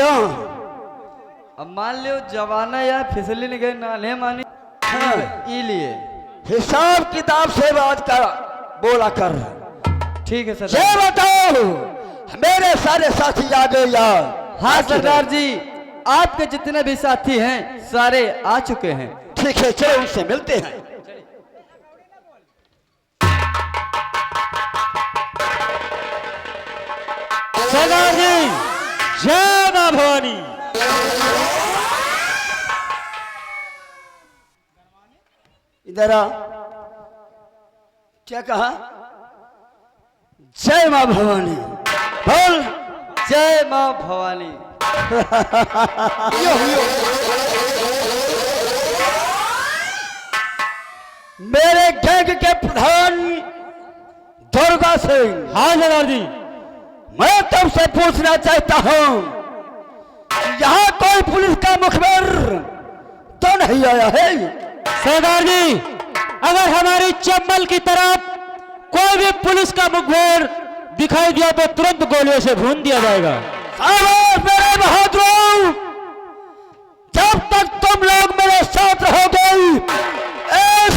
क्यों? अब मान लियो जवाना या फिसली नहीं गए नाले मानी हाँ। लिए हिसाब किताब से बात कर, बोला कर। ठीक है ये सरदार। बताओ मेरे सारे साथी आ गए यार? हाँ सरदार जी, आपके जितने भी साथी हैं सारे आ चुके हैं। ठीक है, चलो उनसे मिलते हैं। सरदार जी, जय मां भवानी। इधर आ। क्या कहा? जय मां भवानी। बोल। जय मां भवानी। यो। मेरे गैंग के प्रधान दुर्गा सिंह। हाँ सरदार जी। मैं तुमसे पूछना चाहता हूं, यहाँ कोई पुलिस का मुखबिर तो नहीं आया है? सरदार जी, अगर हमारी चंबल की तरफ कोई भी पुलिस का मुखबिर दिखाई दिया तो तुरंत गोलियों से भून दिया जाएगा। शाबाश मेरे बहादुरों, जब तक तुम लोग मेरे साथ रहोगे इस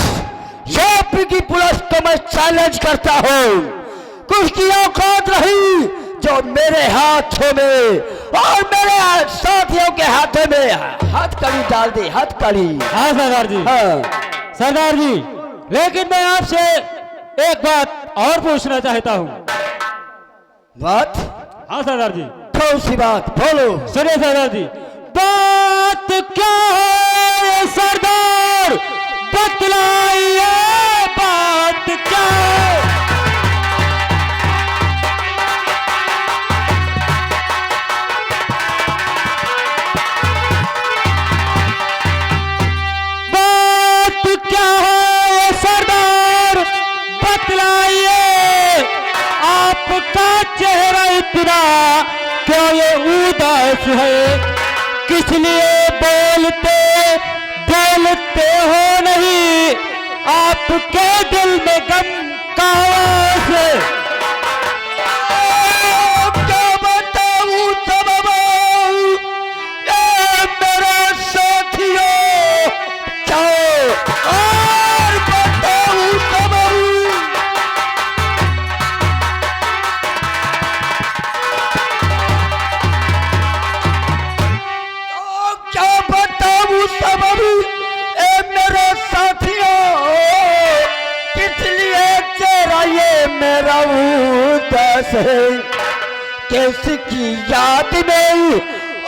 यूपी की पुलिस को मैं चैलेंज करता हूं। कुछ की औकात रही जो मेरे हाथों में और मेरे साथियों के हाथों में हथकड़ी डाल दे, हथकड़ी। हाँ सरदार जी। हाँ। सरदार जी, लेकिन मैं आपसे एक बात और पूछना चाहता हूँ। बात? हाँ सरदार जी। कौन सी बात? बोलो। सुनिए सरदार जी, बात क्या है सरदार, बतलाइए बात क्या है? बात क्या है सरदार, बतलाइए। आपका चेहरा इतना क्यों ये उदास है, किस लिए बोलते बोलते हो नहीं, आपके दिल में गम का आवाज है। क्या बताऊं सबब, ए मेरे साथियों, क्या और बताऊं सबब? क्या बताऊं सबब, ए मेरे साथियों, किस लिए चेहरा ये मेरा उदास है, किसकी याद में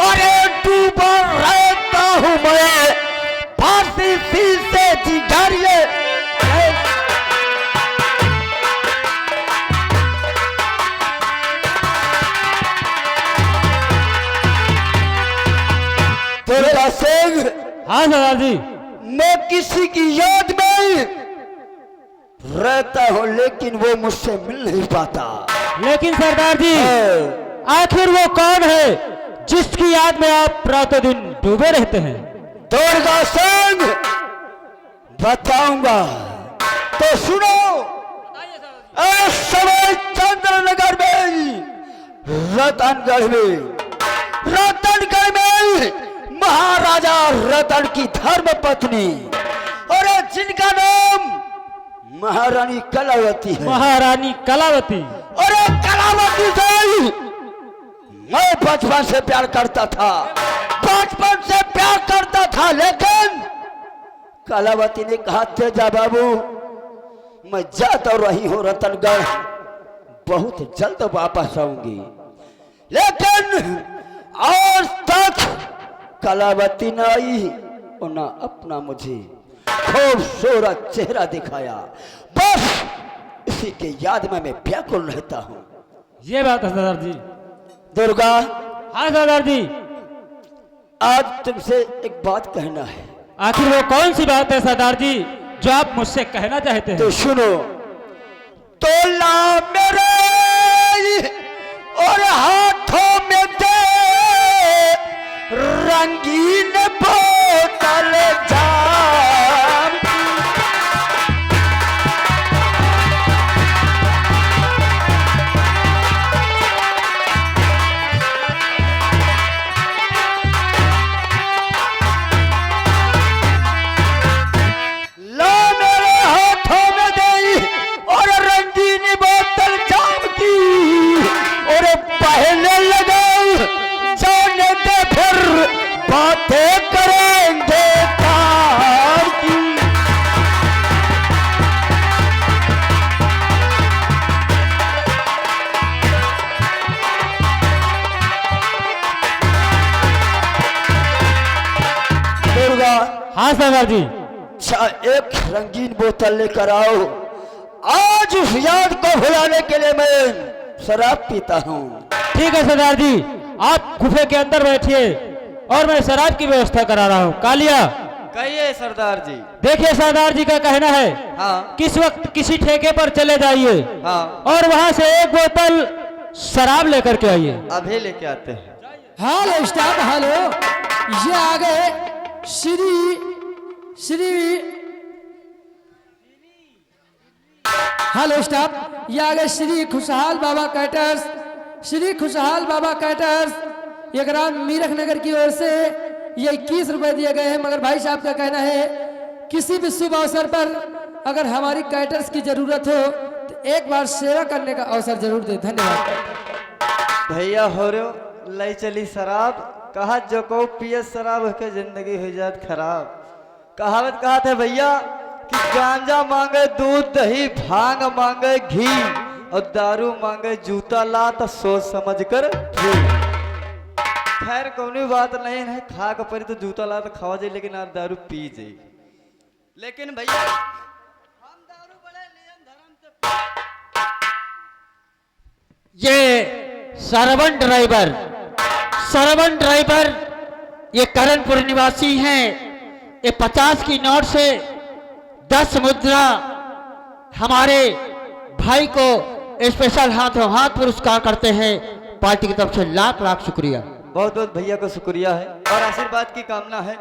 अरे डूबा रहता हूँ मैं, फांसी से जिगरिए। दुर्गा सिंह, हाँ सरदार जी। मैं किसी की याद में रहता हूँ लेकिन वो मुझसे मिल नहीं पाता। लेकिन सरदार जी, आखिर वो कौन है जिसकी याद में आप रातों दिन डूबे रहते हैं? दुर्गा सिंह, बताऊंगा तो सुनो। इस समय चंद्रनगर में, रतनगढ़ में महाराजा रतन की धर्म पत्नी और जिनका नाम महारानी कलावती है। महारानी कलावती। और कलावती से मैं बचपन से प्यार करता था, बचपन से प्यार करता था, लेकिन कलावती ने कहा तेजा बाबू मैं जा तो रही हूँ रतनगढ़, बहुत जल्द वापस आऊंगी, लेकिन आज तक कलावती न आई और न अपना मुझे खूबसूरत चेहरा दिखाया। बस इसी के याद में मैं व्याकुल रहता हूँ। ये बात है सरदार जी। दुर्गा, हाँ सरदार जी। आज तुमसे एक बात कहना है। आखिर वो कौन सी बात है सरदार जी जो आप मुझसे कहना चाहते हैं? तो सुनो। तोला मेरे और हाथों में दे रंगीन बोतल जाम, सरदार जी। अच्छा, एक रंगीन बोतल लेकर आओ। आज उस याद को भुलाने के लिए मैं शराब पीता हूँ। ठीक है सरदार जी, आप गुफे के अंदर बैठिए और मैं शराब की व्यवस्था करा रहा हूँ। कालिया, कहिए सरदार जी। देखिए सरदार जी का कहना है हाँ किस वक्त किसी ठेके पर चले जाइए हाँ, और वहां से एक बोतल शराब लेकर के आइए। अभी लेके आते हैं। हेलो स्टाफ, हेलो, ये आ गए श्री श्री हेलो स्टाफ, ये आ गए श्री खुशहाल बाबा कैटर्स। श्री खुशहाल बाबा कैटर्स ये ग्राम मीरख नगर की ओर से ये 21 रुपए दिए गए हैं। मगर भाई साहब का कहना है किसी भी शुभ अवसर पर अगर हमारी कैटर्स की जरूरत हो तो एक बार सेवा करने का अवसर जरूर दे। धन्यवाद। भैया हो रो लई चली शराब, कहा जो को पिए शराब के जिंदगी हो जात खराब। कहावत कहा थे भैया कि गांजा मांगे दूध दही, भांग मांगे घी और दारू मांगे जूता ला, तो सोच समझ कर खैर कोई बात नहीं है। खा के परी तो जूता ला तो खावा जाए, लेकिन आप दारू पी जाए। लेकिन भैया हम दारू बड़े नियम धर्म से। ये सरवन ड्राइवर ये करणपुर निवासी हैं। ये 50 की नोट से 10 मुद्रा हमारे भाई को स्पेशल हाथों हाथ पुरस्कार करते हैं। पार्टी की तरफ से लाख लाख शुक्रिया। बहुत बहुत भैया को शुक्रिया है और आशीर्वाद की कामना है।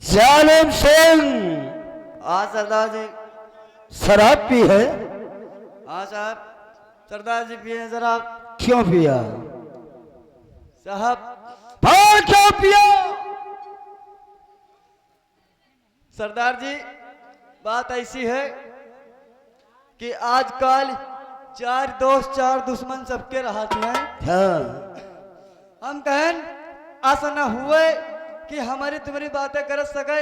जालिम सिंह हाँ सरदार जी। शराब पी है? हाँ साहब, सरदार जी पिए हैं शराब। क्यों पिया साहब? हाँ क्यों पिया? सरदार जी बात ऐसी है कि आजकल चार दोस्त चार दुश्मन सबके रहते हैं। हाँ हम कहन ऐसा न हुए कि हमारी तुम्हारी बातें कर सके,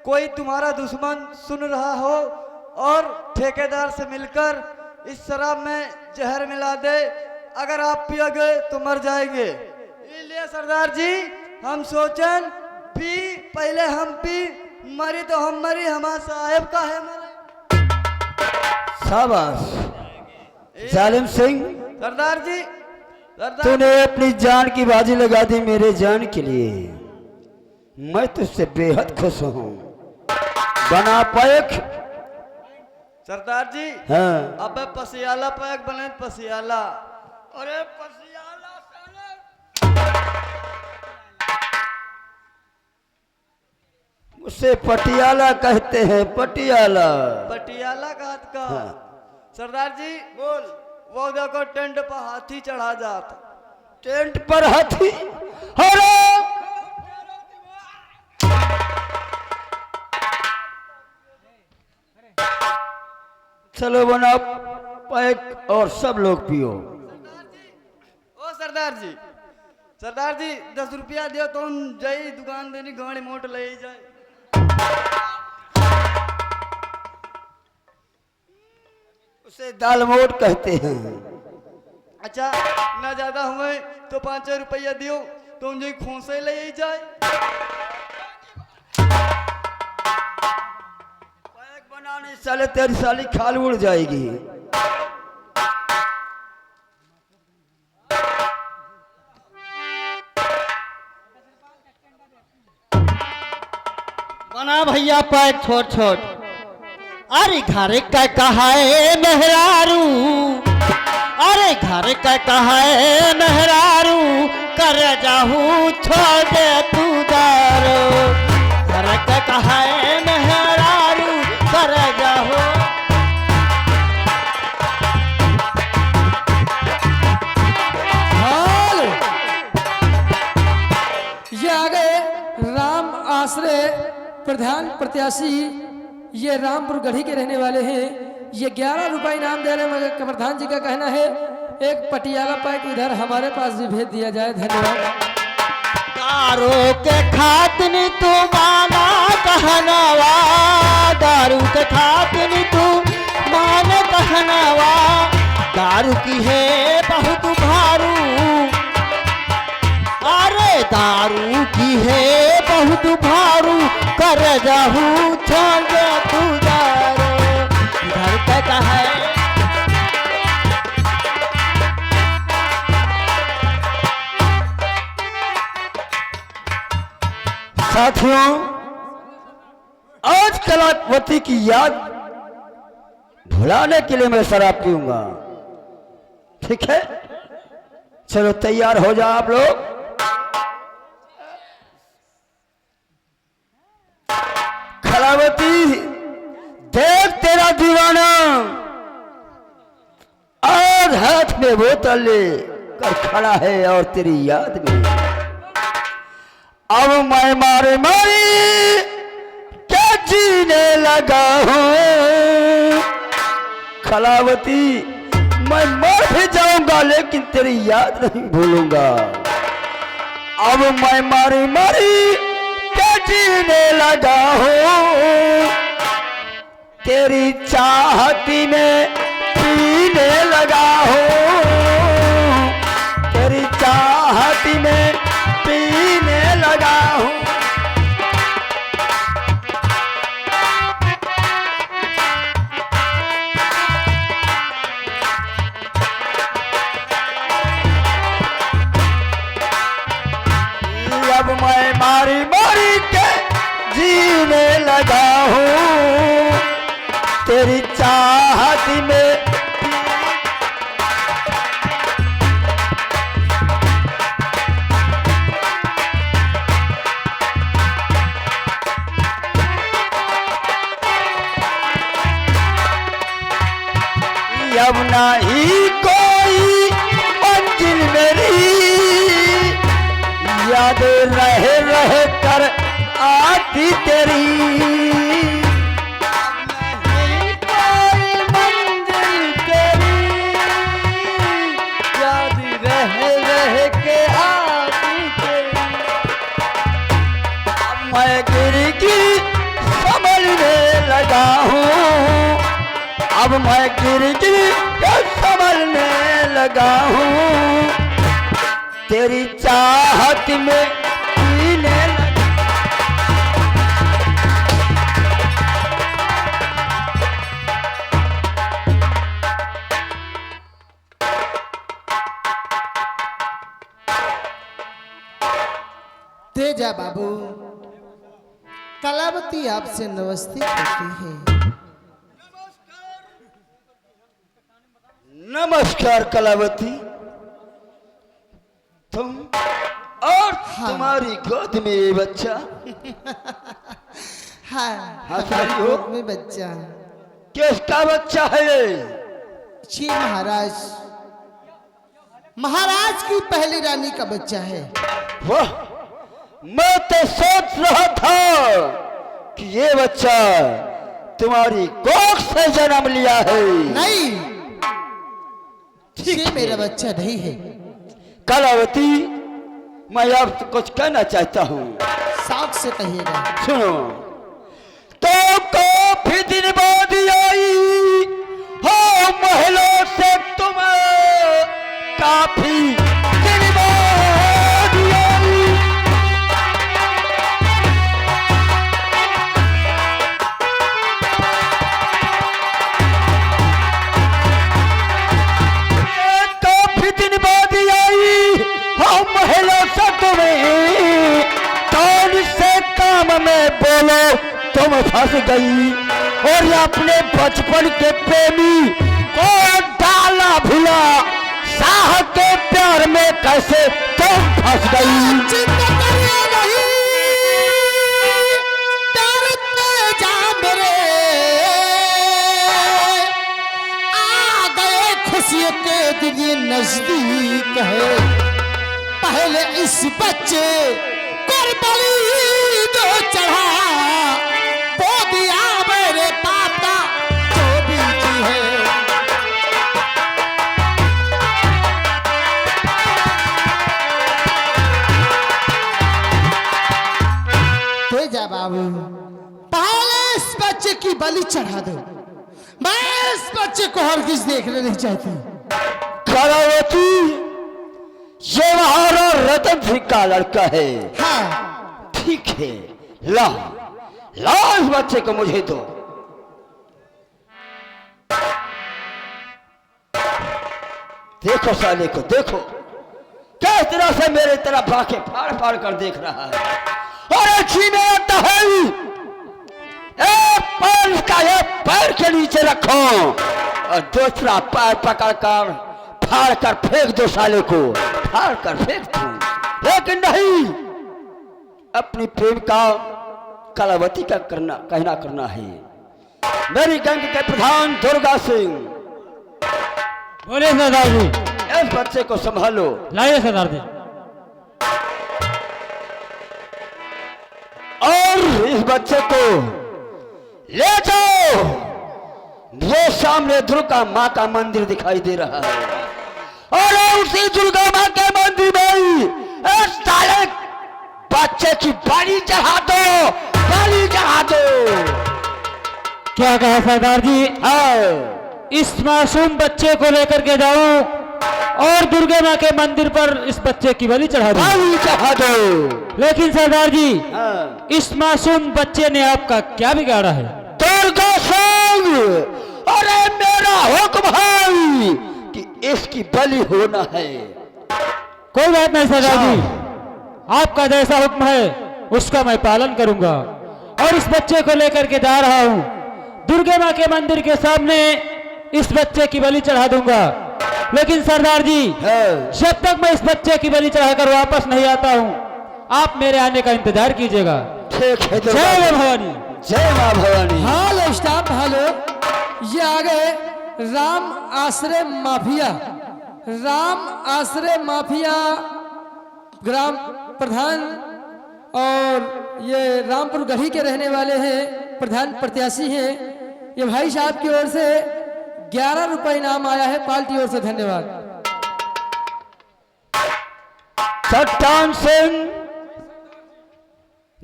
कोई तुम्हारा दुश्मन सुन रहा हो और ठेकेदार से मिलकर इस शराब में जहर मिला दे, अगर आप पियोगे तो मर जाएंगे। इसलिए सरदार जी हम सोचन पी, पहले हम पी, मरी तो हम मरी, हमारा साहेब का है मरे। शाबाश जालिम सिंह, सरदार जी, सरदार तूने अपनी जान की बाजी लगा दी मेरे जान के लिए। मैं तुझसे बेहद खुश हूँ। बना पैक। सरदार जी, हाँ अबे पसियाला पैक बने पसियाला। अरे पसियाला साले। उसे पटियाला कहते हैं, पटियाला। पटियाला घाट का। हाँ। सरदार जी बोल, वो देखो टेंट पर हाथी चढ़ा जाता। टेंट पर हाथी। अरे चलो बना पैक और सब लोग पियो। ओ सरदार जी, सरदार जी 10 रुपया दियो तो हम जाई दुकान देनी गाड़ी मोट ले जाए। उसे दालमोट कहते हैं। अच्छा ना ज्यादा हुए तो 5 रुपया दियो तो हम जाई खोसे ले जाए। पैक बनाने साले तेरी साली खाल उड़ जाएगी। बना भैया पैक छोट छोट। अरे घर का कहा है मेहरारू, अरे घर का कहा है मेहरारू, कर जाहू छोड़ दे तू दारू। घर का कहा है मेहरारू, कर जाहू। हाल ये आ गए राम आश्रय प्रधान प्रत्याशी, ये रामपुर गढ़ी के रहने वाले हैं। ये 11 रुपए इनाम दे रहे हैं, मगर प्रधान जी का कहना है एक पटियाला पैक इधर हमारे पास भी भेज दिया जाए। धन्यवाद। दारू के खातिन तू माना कहनवा, दारू के खातिन तू मान कहनवा, दारू की है बहुत भारू, अरे दारू की है बहुत भारू, कर जाहू छोड़ दे तू दारू। घर तक है साथियों, आज कलावती की याद भुलाने के लिए मैं शराब पीऊंगा। ठीक है, चलो तैयार हो जाओ आप लोग। कलावती देख तेरा दीवाना आज हाथ में बोतल ले कर खड़ा है और तेरी याद में। अब मैं मारे मारी क्या जीने लगा हूँ। कलावती मैं मर भी जाऊंगा लेकिन तेरी याद नहीं भूलूंगा। अब मैं मारी मारी क्या जीने लगा हूँ, तेरी चाहती में पीने लगा हूँ, तेरी चाहती में पीने लगा हूँ। अब मैं मारी मारी के जीने लगा हूँ, तेरी चाहत में अब नहीं कोई मंजिल मेरी, याद रह रह कर आती तेरी। मैं गिर गिर संभलने लगा हूँ, अब मैं गिर गिर संभलने लगा हूँ, तेरी चाहत में जीने लगा। तेजा बाबू, कलावती आपसे नमस्ते कहती है। नमस्कार कलावती, तुम और तुम्हारी गोद में ये बच्चा। हाँ, हंसाई हो? गोद में बच्चा। किसका बच्चा है ये? जी महाराज, महाराज की पहली रानी का बच्चा है। वाह, मैं तो सोच रहा था कि ये बच्चा तुम्हारी कोख से जन्म लिया है। नहीं, ये मेरा बच्चा नहीं है। कलावती, मैं आपसे कुछ कहना चाहता हूँ। साफ से कहिएगा। सुनो, तो काफी दिन बाद आई हो महलों से तुम, काफी दिन बाद आई। काफी दिन बाद आई हो महलों से तुम्हें, कौन से काम में बोलो तुम फंस गई, और अपने बचपन के प्रेमी को डाला भुला, साह के प्यार में कैसे तुम फंस गई। चिंता करिए नहीं, डरते जा मेरे, आ गए खुशियों के दिन ये नजदीक है। पहले इस बच्चे को बलि जो चढ़ा, वो दिया मेरे पाप का जो बीज है। तेजा बाबू, पहले इस बच्चे की बलि चढ़ा दो। मैं इस बच्चे को हरगिज देखना नहीं चाहती। कलावती, ये हमारा रतन सिंह का लड़का है। हाँ, ठीक है, ला ला इस बच्चे को मुझे दो। देखो साले को, देखो किस तरह से मेरे तरफ आंखें फाड़ फाड़ कर देख रहा है। और अच्छी में आता है, एक पैर का एक पैर के नीचे रखो और दूसरा पैर पकड़कर फाड़ कर फेंक दो साले को, फाड़ कर फेंक दो। लेकिन नहीं, अपनी प्रेम का कलावती का कहना करना है। मेरी गैंग के प्रधान दुर्गा सिंह, बोले सरदार जी। इस बच्चे को संभालो। लाइए सरदार जी। और इस बच्चे को ले जाओ, वो सामने दुर्गा माँ का मंदिर दिखाई दे रहा है, और उसी दुर्गा माँ के मंदिर में इस साले बच्चे की बलि चढ़ा दो, बलि चढ़ा दो। क्या कहा सरदार जी? हाँ, इस मासूम बच्चे को लेकर के जाऊं और दुर्गा माँ के मंदिर पर इस बच्चे की बलि चढ़ा दूं। बलि चढ़ा दो। लेकिन सरदार जी, हाँ, इस मासूम बच्चे ने आपका क्या बिगाड़ा है? दुर्गा सिंह, अरे मेरा हुक्म है कि इसकी बलि होना है। कोई बात नहीं सरदार जी, आपका जैसा हुक्म है उसका मैं पालन करूंगा, और इस बच्चे को लेकर के जा रहा हूं, दुर्गा माँ के मंदिर के सामने इस बच्चे की बलि चढ़ा दूंगा। लेकिन सरदार जी, हाँ। जब तक मैं इस बच्चे की बलि चढ़ाकर वापस नहीं आता हूं, आप मेरे आने का इंतजार कीजिएगा। ठीक है, जय मां भवानी। जय मां भवानी। Hello staff, hello. ये आ गए राम आश्रय माफिया, राम आश्रय माफिया ग्राम प्रधान, और ये रामपुर गढ़ी के रहने वाले हैं, प्रधान प्रत्याशी हैं। ये भाई साहब की ओर से 11 रुपए इनाम आया है, पार्टी ओर से धन्यवाद। चट्टान सिंह,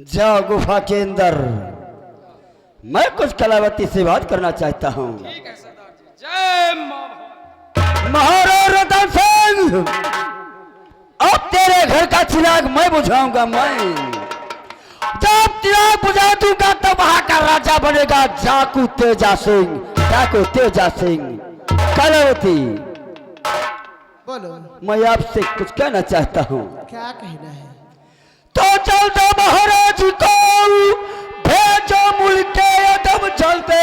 जाओ गुफा के अंदर। मैं कुछ कलावती से बात करना चाहता हूँ। जय मां। महाराज रतन सिंह, अब तेरे घर का चिराग मैं बुझाऊंगा। मैं जब चिराग बुझा दूंगा तब वहां का राजा बनेगा जाकू तेजा सिंह। जाकू तेजा सिंह। कलावती, बोलो मैं आपसे कुछ कहना चाहता हूँ। क्या कहना है? तो चल दो महाराज को भेजो मुल्क के अदब चलते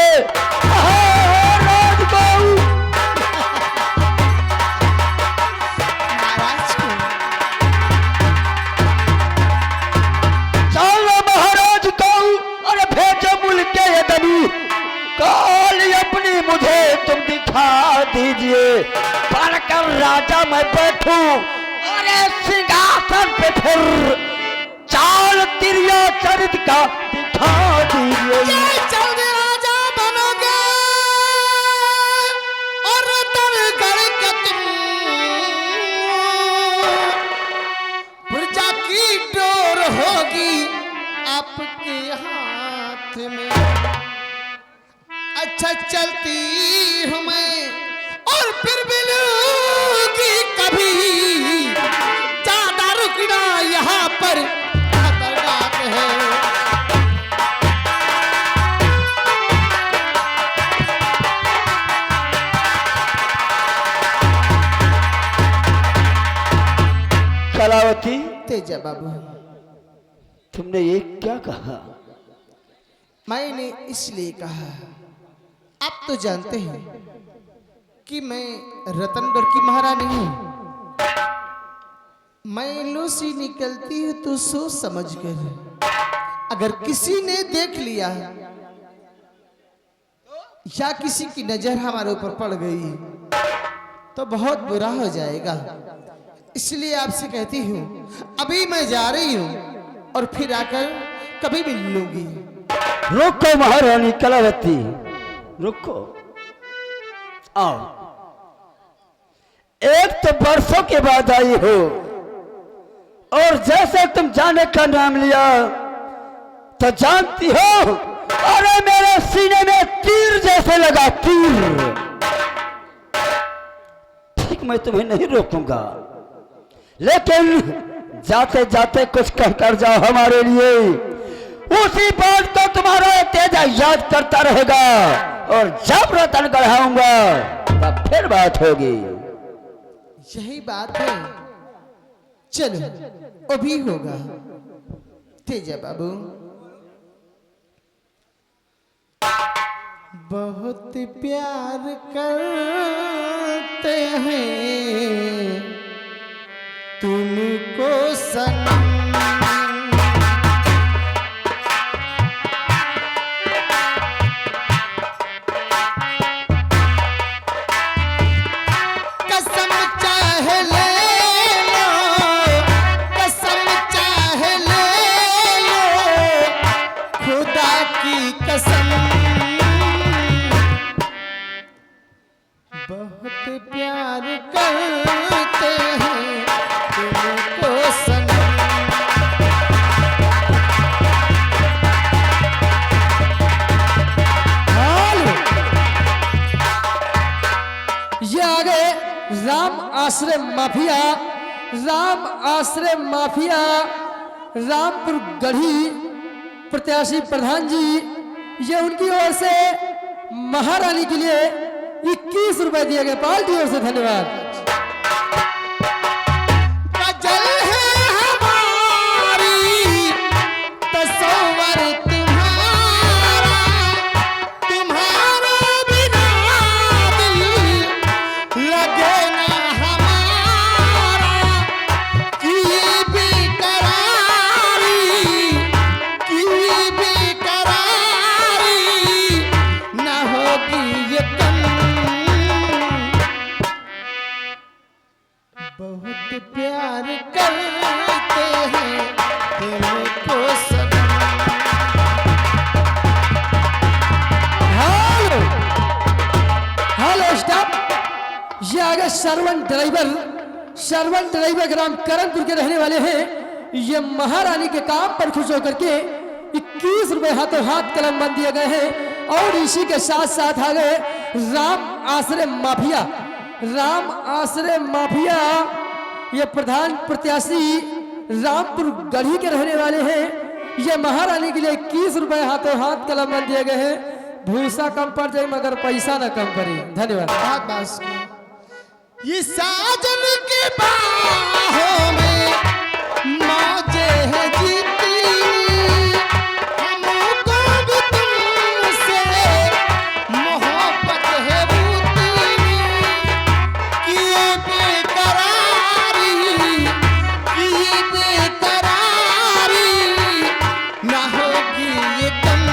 महाराज को। महाराज को चल दो महाराज को और भेजो मुल्क के अदब। कल अपनी मुझे तुम दिखा दीजिए, बनकर राजा मैं बैठूं और सिंहासन पे फिर चाल तिरिया चरित का दिखा दीजिए। जल्द राजा बनोगे और रतनगढ़ के तुम प्रजा की डोर होगी आपके हाथ में। अच्छा चलती हूँ मैं और फिर मिलूंगी कभी, ज्यादा रुकना यहाँ पर खतरनाक है। कलावती, तेजा बाबू, तुमने ये क्या कहा? मैंने इसलिए कहा, आप तो जानते हैं कि मैं रतनगढ़ की महारानी हूँ। मैं लूसी निकलती हूँ तो सोच समझ कर, अगर किसी ने देख लिया या किसी की नजर हमारे ऊपर पड़ गई तो बहुत बुरा हो जाएगा। इसलिए आपसे कहती हूँ अभी मैं जा रही हूँ और फिर आकर कभी मिल लूंगी। रुको महारानी कलावती, रुको। आओ, एक तो बरसों के बाद आई हो और जैसे तुम जाने का नाम लिया तो जानती हो, अरे मेरे सीने में तीर जैसे लगा, तीर। ठीक, मैं तुम्हें नहीं रोकूंगा, लेकिन जाते जाते कुछ कहकर जाओ हमारे लिए। उसी बात को तुम्हारा तेजा याद करता रहेगा और जब रतनगढ़ आऊंगा तब फिर बात होगी। यही बात है, चलो वो भी होगा। तेजा बाबू, बहुत प्यार करते हैं तुमको सनम, कसम चाहे ले लो, कसम चाहे ले लो, खुदा की कसम। बहुत प्यार करते हैं तुमको सनम। ये आ गए राम आश्रय माफिया, राम आश्रय माफिया, रामपुर गढ़ी प्रत्याशी प्रधान जी। ये उनकी ओर से महारानी के लिए 21 रुपए दिए गए। पार्टी ओर से धन्यवाद। गजल है हमारी तस्वर तुम्हारा, तुम्हारा बिना दिल लगे ना हमारा, की बेकरारी, की बेकरारी ना होगी ये कम। बहुत प्यार करते हैं तुमको सनम। Hello hello stop. ये आ गए श्रवण ड्राइवर, श्रवण ड्राइवर ग्राम करणपुर के रहने वाले हैं ये महारानी के काम पर खुश होकर के 21 रुपए हाथों हाथ कलम बंद दिए गए हैं। और इसी के साथ साथ आ गए राम आश्रय माफिया। राम आश्रय माफिया ये प्रधान प्रत्याशी रामपुर गढ़ी के रहने वाले हैं। ये महारानी के लिए 21 रुपए हाथों हाथ कलम बंद दिए गए हैं। भूसा कम पड़ जाए मगर पैसा न कम पड़े। धन्यवाद। बात बस ये साजन के बाहों में मौजे है जीती, हमको भी तुमसे मोहब्बत है बूती, किए बेकरारी ना होगी ये कम,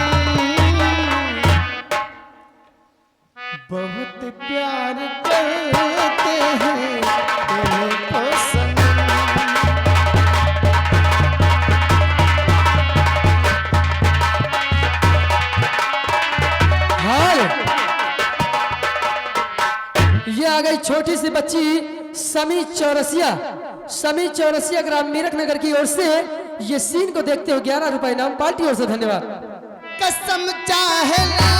बहुत प्यार करते हैं तुमको सनम। हाय ये आ गई छोटी सी बच्ची समी चौरसिया। समी चौरसिया ग्राम मेरठ नगर की ओर से ये सीन को देखते हो 11 रुपए नाम पार्टी ओर से। धन्यवाद। कसम चाहे ले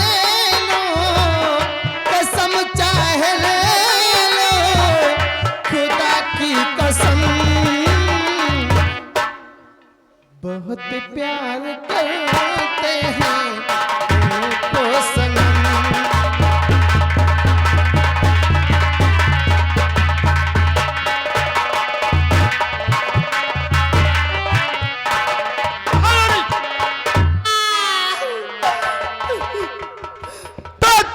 लो, कसम चाहे ले लो, खुदा की कसम, बहुत प्यार करते हैं तुमको सनम।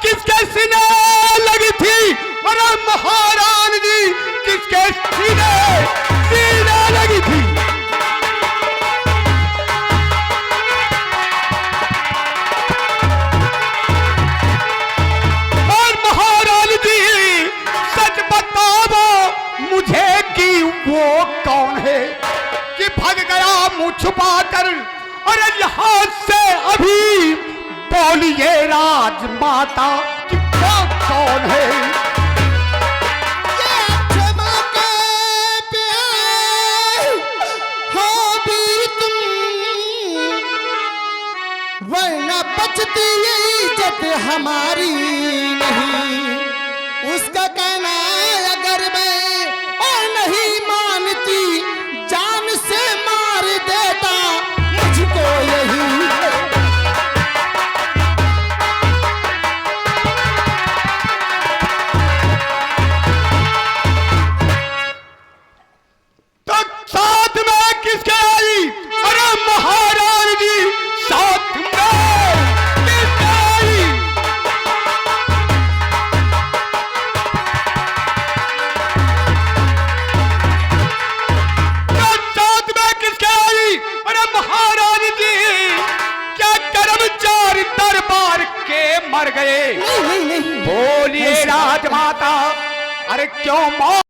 किसके सीने लगी थी? अरे महारानी जी किसके सीने लगी थी? और महारानी जी सच बताओ मुझे कि वो कौन है कि भाग गया मुंह छुपा कर? अरे यहाँ से अभी बोलिए राजमाता कि वो कौन है? ये क्षमा के प्यार हो भी तुम, वरना बचती ये इज्जत हमारी नहीं। उसका कहना अगर मैं और नहीं मानती, जान से मार देता मुझको यही। साथ में किसके आई? अरे महारानी जी साथ में किसके आई? साथ में किसके आई? अरे महारानी जी क्या कर्मचारी दरबार के मर गए? नहीं नहीं नहीं बोलिए राजमाता, अरे क्यों मौत